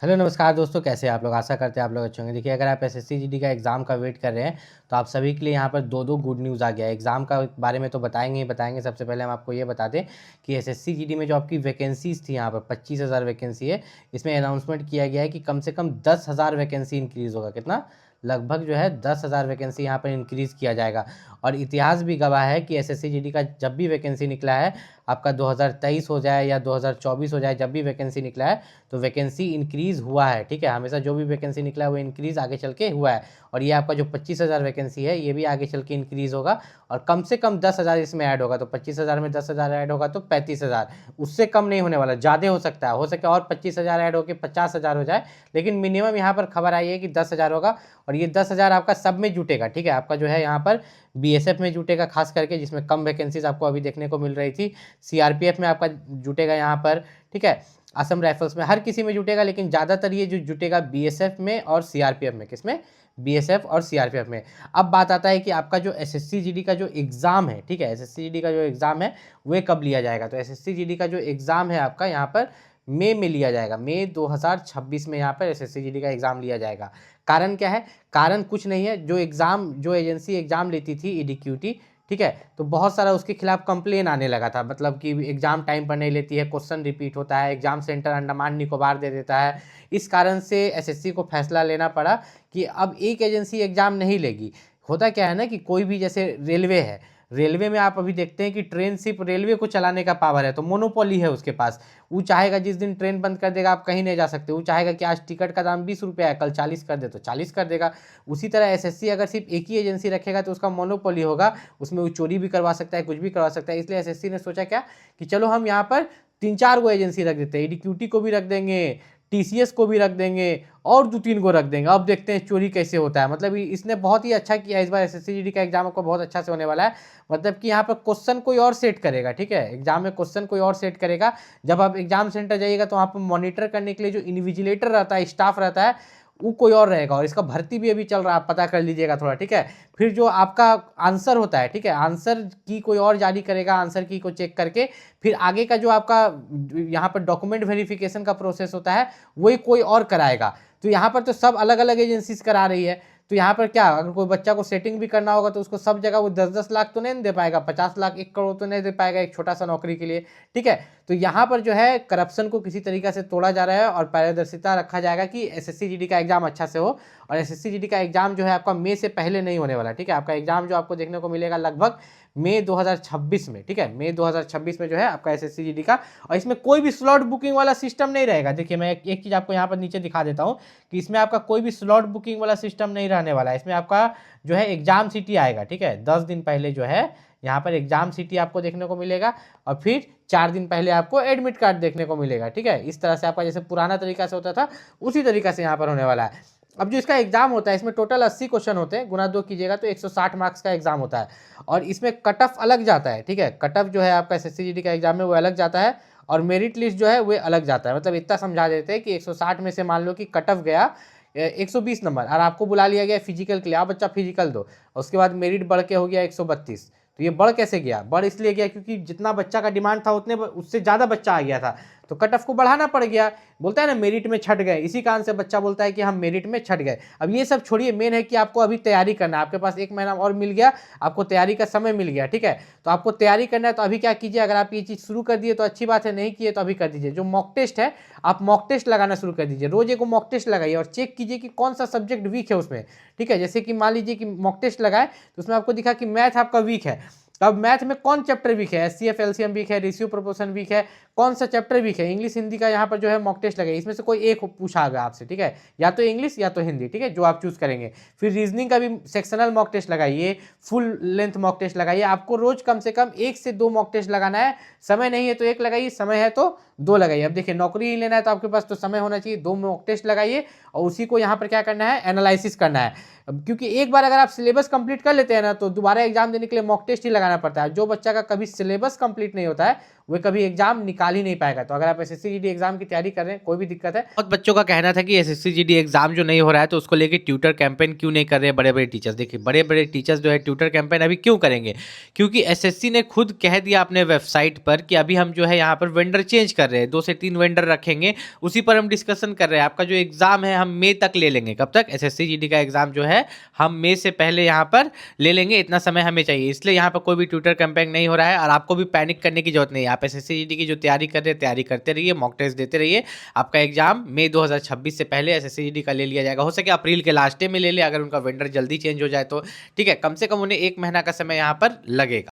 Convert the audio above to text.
Hello नमस्कार दोस्तों, कैसे हैं आप लोग। आशा करते हैं आप लोग अच्छे होंगे। देखिए, अगर आप एसएससी जीडी का एग्ज़ाम का वेट कर रहे हैं तो आप सभी के लिए यहाँ पर दो गुड न्यूज़ आ गया है। एग्ज़ाम का बारे में तो बताएंगे ही बताएंगे। सबसे पहले हम आपको ये बता दें कि एसएससी जीडी में जो आपकी वैकेंसीज थी, यहाँ पर 25,000 वैकेंसी है। इसमें अनाउंसमेंट किया गया है कि कम से कम 10,000 वैकेंसी इंक्रीज़ होगा। कितना? लगभग जो है 10,000 वैकेंसी यहाँ पर इंक्रीज़ किया जाएगा। और इतिहास भी गवाह है कि एसएससी जीडी का जब भी वैकेंसी निकला है, आपका 2023 हो जाए या 2024 हो जाए, जब भी वैकेंसी निकला है तो वैकेंसी इंक्रीज़ हुआ है। ठीक है, हमेशा जो भी वैकेंसी निकला है वो इंक्रीज़ आगे चल के हुआ है। और ये आपका जो 25,000 वैकेंसी है ये भी आगे चल के इंक्रीज़ होगा और कम से कम 10,000 इसमें ऐड होगा। तो 25,000 में 10,000 ऐड होगा तो 35,000, उससे कम नहीं होने वाला। ज़्यादा हो सकता है, हो सके और 25,000 ऐड होकर 50,000 हो जाए, लेकिन मिनिमम यहाँ पर खबर आई है कि 10,000 होगा। और ये 10,000 आपका सब में जुटेगा। ठीक है, आपका जो है यहाँ पर बीएसएफ में जुटेगा खास करके, जिसमें कम वैकेंसीज आपको अभी देखने को मिल रही थी। सीआरपीएफ में आपका जुटेगा यहाँ पर। ठीक है, असम राइफल्स में, हर किसी में जुटेगा, लेकिन ज़्यादातर ये जो जुटेगा बीएसएफ में और सीआरपीएफ में। किसमें? बीएसएफ और सीआरपीएफ में। अब बात आता है कि आपका जो एसएससी जीडी का जो एग्ज़ाम है, ठीक है, एसएससी जीडी का जो एग्ज़ाम है वो कब लिया जाएगा। तो एसएससी जीडी का जो एग्ज़ाम है आपका यहाँ पर मई में लिया जाएगा। मई 2026 में यहाँ पर एसएससी जीडी का एग्ज़ाम लिया जाएगा। कारण क्या है? कारण कुछ नहीं है, जो एजेंसी एग्ज़ाम लेती थी ईडीक्यूटी, ठीक है, तो बहुत सारा उसके खिलाफ कंप्लेन आने लगा था। मतलब कि एग्ज़ाम टाइम पर नहीं लेती है, क्वेश्चन रिपीट होता है, एग्ज़ाम सेंटर अंडमान निकोबार दे देता है। इस कारण से एसएससी को फैसला लेना पड़ा कि अब एक एजेंसी एग्ज़ाम नहीं लेगी। होता क्या है ना कि कोई भी, जैसे रेलवे है, रेलवे में आप अभी देखते हैं कि ट्रेन सिर्फ रेलवे को चलाने का पावर है, तो मोनोपोली है उसके पास। वो चाहेगा जिस दिन ट्रेन बंद कर देगा आप कहीं नहीं जा सकते। वो चाहेगा कि आज टिकट का दाम 20 रुपये है, कल 40 कर दे तो 40 कर देगा। उसी तरह एसएससी अगर सिर्फ एक ही एजेंसी रखेगा तो उसका मोनोपोली होगा, उसमें वो चोरी भी करवा सकता है, कुछ भी करवा सकता है। इसलिए एसएससी ने सोचा क्या कि चलो हम यहाँ पर 3-4 गो एजेंसी रख देते हैं। ईडीक्यूटी को भी रख देंगे, टीसीएस को भी रख देंगे और 2-3 को रख देंगे। अब देखते हैं चोरी कैसे होता है। मतलब इसने बहुत ही अच्छा किया। इस बार एसएससी जीडी का एग्जाम आपको बहुत अच्छा से होने वाला है। मतलब कि यहाँ पर क्वेश्चन कोई और सेट करेगा। ठीक है, एग्जाम में क्वेश्चन कोई और सेट करेगा। जब आप एग्जाम सेंटर जाइएगा तो वहाँ पर मॉनिटर करने के लिए जो इन्विजिलेटर रहता है, स्टाफ रहता है, वो कोई और रहेगा। और इसका भर्ती भी अभी चल रहा है, आप पता कर लीजिएगा थोड़ा। ठीक है, फिर जो आपका आंसर होता है, ठीक है, आंसर की कोई और जारी करेगा, आंसर की को चेक करके फिर आगे का जो आपका यहाँ पर डॉक्यूमेंट वेरिफिकेशन का प्रोसेस होता है वही कोई और कराएगा। तो यहाँ पर तो सब अलग अलग एजेंसीज करा रही है। तो यहाँ पर क्या, अगर कोई बच्चा को सेटिंग भी करना होगा तो उसको सब जगह वो 10-10 लाख तो नहीं दे पाएगा, 50 लाख 1 करोड़ तो नहीं दे पाएगा एक छोटा सा नौकरी के लिए। ठीक है, तो यहाँ पर जो है करप्शन को किसी तरीके से तोड़ा जा रहा है और पारदर्शिता रखा जाएगा कि एसएससी जीडी का एग्जाम अच्छा से हो। और एसएससी जीडी का एग्जाम जो है आपका मई से पहले नहीं होने वाला। ठीक है, आपका एग्जाम जो आपको देखने को मिलेगा लगभग मई 2026 में। ठीक है, मई 2026 में जो है आपका एसएससी जीडी का। और इसमें कोई भी स्लॉट बुकिंग वाला सिस्टम नहीं रहेगा। देखिए, मैं एक चीज़ आपको यहाँ पर नीचे दिखा देता हूँ कि इसमें आपका कोई भी स्लॉट बुकिंग वाला सिस्टम नहीं रहने वाला है। इसमें आपका जो है एग्जाम सिटी आएगा। ठीक है, 10 दिन पहले जो है यहाँ पर एग्जाम सिटी आपको देखने को मिलेगा और फिर 4 दिन पहले आपको एडमिट कार्ड देखने को मिलेगा। ठीक है, इस तरह से आपका जैसे पुराना तरीका से होता था उसी तरीका से यहाँ पर होने वाला है। अब जो इसका एग्जाम होता है इसमें टोटल 80 क्वेश्चन होते हैं, गुना 2 कीजिएगा तो 160 मार्क्स का एग्जाम होता है। और इसमें कट ऑफ अलग जाता है। ठीक है, कट ऑफ जो है आपका एसएससी जीडी का एग्जाम में वो अलग जाता है और मेरिट लिस्ट जो है वो अलग जाता है। मतलब इतना समझा देते हैं कि 160 में से मान लो कि कट ऑफ गया 120 नंबर और आपको बुला लिया गया फिजिकल के लिए, आप बच्चा फिजिकल दो, उसके बाद मेरिट बढ़ के हो गया 132। तो ये बढ़ कैसे गया? बढ़ इसलिए गया क्योंकि जितना बच्चा का डिमांड था उतने उससे ज़्यादा बच्चा आ गया था, तो कट ऑफ को बढ़ाना पड़ गया। बोलता है ना मेरिट में छट गए, इसी कारण से बच्चा बोलता है कि हम मेरिट में छट गए। अब ये सब छोड़िए, मेन है कि आपको अभी तैयारी करना है। आपके पास 1 महीना और मिल गया, आपको तैयारी का समय मिल गया। ठीक है, तो आपको तैयारी करना है तो अभी क्या कीजिए, अगर आप ये चीज़ शुरू कर दिए तो अच्छी बात है, नहीं किए तो अभी कर दीजिए। जो मॉक टेस्ट है आप मॉक टेस्ट लगाना शुरू कर दीजिए। रोज एक मॉक टेस्ट लगाइए और चेक कीजिए कि कौन सा सब्जेक्ट वीक है उसमें। ठीक है, जैसे कि मान लीजिए कि मॉक टेस्ट लगाए तो उसमें आपको दिखा कि मैथ आपका वीक है, तो अब मैथ में कौन चैप्टर वीक है? एचसीएफ एलसीएम वीक है, रेशियो प्रोपोर्शन वीक है, कौन सा चैप्टर वीक है? इंग्लिश हिंदी का यहाँ पर जो है मॉक टेस्ट लगे, इसमें से कोई एक पूछा होगा आपसे। ठीक है, या तो इंग्लिश या तो हिंदी। ठीक है, जो आप चूज करेंगे। फिर रीजनिंग का भी सेक्शनल मॉक टेस्ट लगाइए, फुल लेंथ मॉक टेस्ट लगाइए। आपको रोज कम से कम 1 से 2 मॉक टेस्ट लगाना है। समय नहीं है तो 1 लगाइए, समय है तो 2 लगाइए। अब देखिए, नौकरी ही लेना है तो आपके पास तो समय होना चाहिए। 2 मॉक टेस्ट लगाइए और उसी को यहाँ पर क्या करना है, एनालिसिस करना है। क्योंकि एक बार अगर आप सिलेबस कंप्लीट कर लेते हैं ना तो दोबारा एग्जाम देने के लिए मॉक टेस्ट ही लगाना पड़ता है। जो बच्चा का कभी सिलेबस कंप्लीट नहीं होता है वो कभी एग्जाम निकाल ही नहीं पाएगा। तो अगर आप एसएससी जीडी एग्जाम की तैयारी कर रहे हैं, कोई भी दिक्कत है, बहुत बच्चों का कहना था कि एसएससी जीडी एग्जाम जो नहीं हो रहा है तो उसको लेके ट्यूटर कैंपेन क्यों नहीं कर रहे बड़े बड़े टीचर्स। देखिए बड़े बड़े टीचर्स जो है ट्यूटर कैंपेन अभी क्यों करेंगे, क्योंकि एसएससी ने खुद कह दिया अपने वेबसाइट पर कि अभी हम जो है यहाँ पर वेंडर चेंज कर रहे हैं, 2 से 3 वेंडर रखेंगे, उसी पर हम डिस्कशन कर रहे हैं। आपका जो एग्जाम है हम मई तक ले लेंगे। कब तक? एसएससी जीडी का एग्जाम जो है हम मई से पहले यहाँ पर ले लेंगे, इतना समय हमें चाहिए। इसलिए यहाँ पर कोई भी ट्यूटर कैंपेन नहीं हो रहा है और आपको भी पैनिक करने की जरूरत नहीं है। आप एसएससी जीडी की जो तैयारी कर रहे हैं तैयारी करते रहिए, मॉक टेस्ट देते रहिए। आपका एग्जाम मई 2026 से पहले एसएससी जीडी का ले लिया जाएगा। हो सके अप्रैल के लास्ट में ले ले, अगर उनका वेंडर जल्दी चेंज हो जाए तो ठीक है, कम से कम उन्हें 1 महीना का समय यहाँ पर लगेगा।